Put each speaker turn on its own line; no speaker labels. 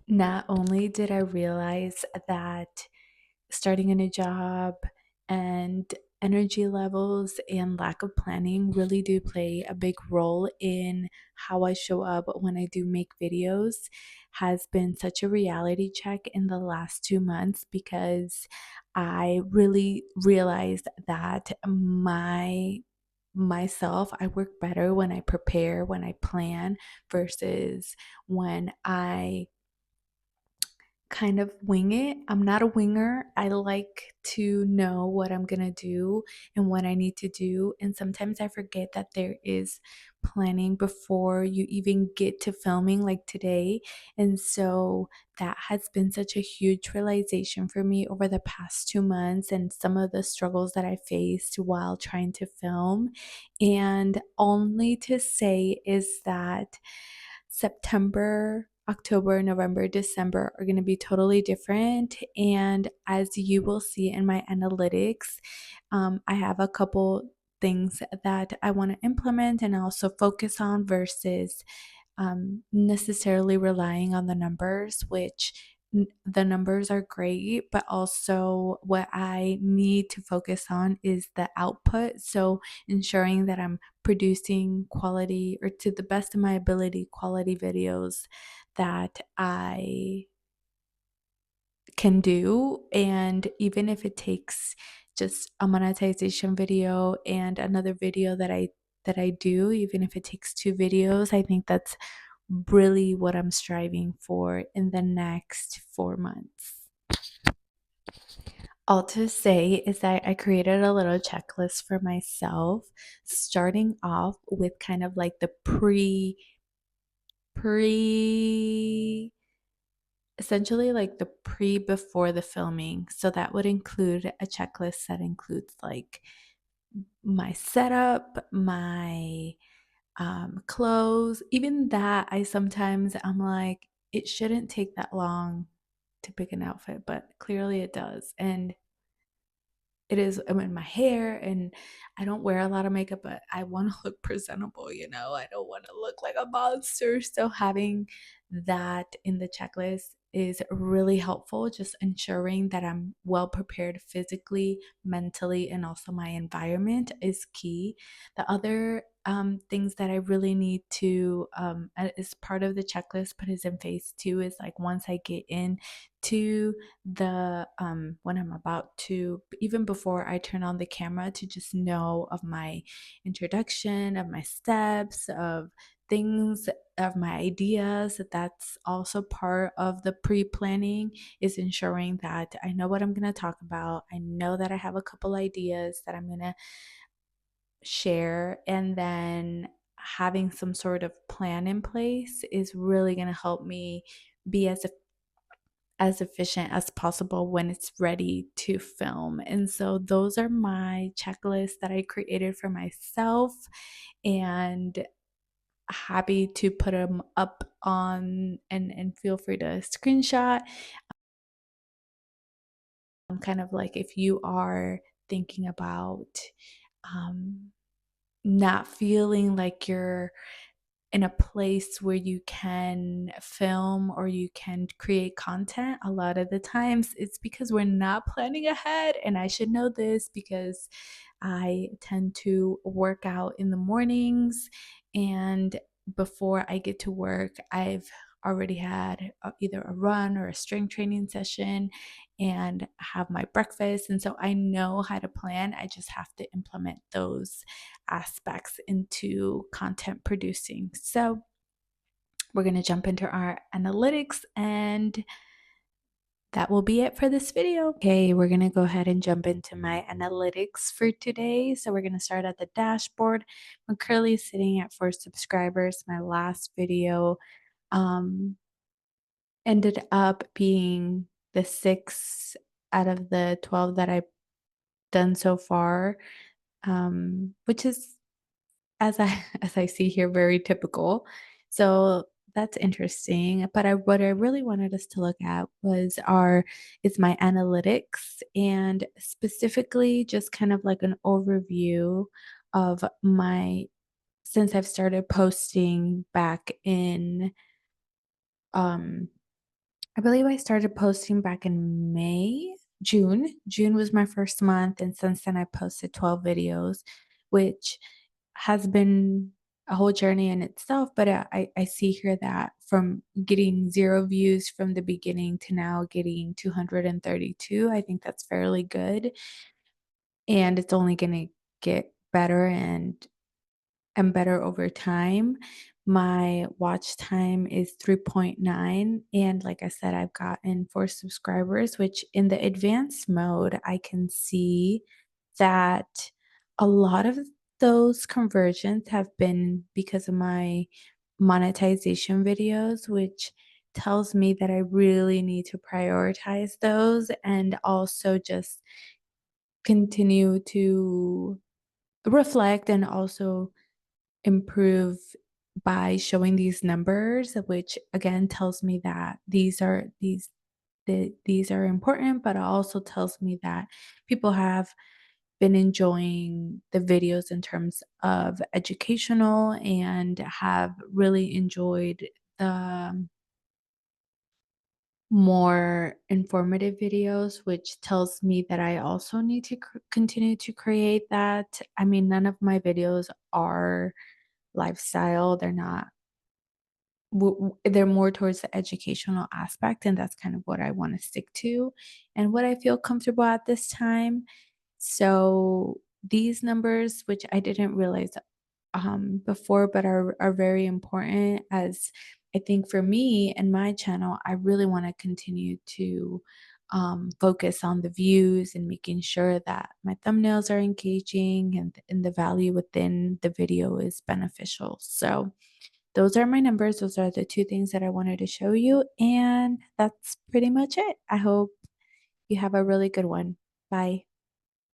Not only did I realize that starting a new job and energy levels and lack of planning really do play a big role in how I show up when I do make videos has been such a reality check in the last 2 months because I really realized that myself, I work better when I prepare, when I plan versus when I kind of wing it. I'm not a winger. I like to know what I'm going to do and what I need to do. And sometimes I forget that there is planning before you even get to filming, like today. And so that has been such a huge realization for me over the past 2 months and some of the struggles that I faced while trying to film. And only to say is that September, October, November, December are going to be totally different. And as you will see in my analytics, I have a couple things that I want to implement and also focus on versus necessarily relying on the numbers, which the numbers are great, but also what I need to focus on is the output. So ensuring that I'm producing quality or to the best of my ability, quality videos that I can do. And even if it takes just a monetization video and another video that I do, even if it takes two videos, I think that's really what I'm striving for in the next 4 months. All to say is that I created a little checklist for myself, starting off with kind of like the pre essentially like the pre before the filming. So that would include a checklist that includes like my setup, my clothes, even that I'm like, it shouldn't take that long to pick an outfit, but clearly it does. And it is, I mean, my hair, and I don't wear a lot of makeup, but I want to look presentable, I don't want to look like a monster. So having that in the checklist is really helpful, just ensuring that I'm well prepared physically, mentally, and also my environment is key. The other things that I really need to is part of the checklist, but is in phase two, is like once I get in to the when I'm about to, even before I turn on the camera, to just know of my introduction, of my steps, of things, of my ideas. That's also part of the pre-planning, is ensuring that I know what I'm going to talk about. I know that I have a couple ideas that I'm going to share, and then having some sort of plan in place is really going to help me be as efficient as possible when it's ready to film. And so those are my checklists that I created for myself, and happy to put them up on, and feel free to screenshot. Kind of like if you are thinking about um, not feeling like you're in a place where you can film or you can create content, a lot of the times it's because we're not planning ahead. And I should know this because I tend to work out in the mornings, and before I get to work, I've already had either a run or a strength training session and have my breakfast. And so I know how to plan. I just have to implement those aspects into content producing. So we're going to jump into our analytics, and that will be it for this video. Okay, we're going to go ahead and jump into my analytics for today. So we're going to start at the dashboard. I'm currently sitting at 4 subscribers. My last video um, ended up being the 6 out of the 12 that I've done so far, which is, as I as I see here, very typical. So that's interesting. But what I really wanted us to look at is my analytics, and specifically just kind of like an overview of my, since I've started posting back in um I believe I started posting back in May, June. June was my first month, and since then I posted 12 videos, which has been a whole journey in itself. But I see here that from getting 0 views from the beginning to now getting 232, I think that's fairly good, and it's only gonna get better and better over time. My watch time is 3.9, and like I said, I've gotten 4 subscribers, which in the advanced mode, I can see that a lot of those conversions have been because of my monetization videos, which tells me that I really need to prioritize those and also just continue to reflect and also improve by showing these numbers, which again tells me that these are important, but it also tells me that people have been enjoying the videos in terms of educational and have really enjoyed the more informative videos, which tells me that I also need to continue to create that. I mean, none of my videos are lifestyle. They're not they're more towards the educational aspect, and that's kind of what I want to stick to and what I feel comfortable at this time. So these numbers, which I didn't realize before, but are very important, as I think for me and my channel, I really want to continue to focus on the views and making sure that my thumbnails are engaging and the value within the video is beneficial. So those are my numbers. Those are the two things that I wanted to show you. And that's pretty much it. I hope you have a really good one. Bye.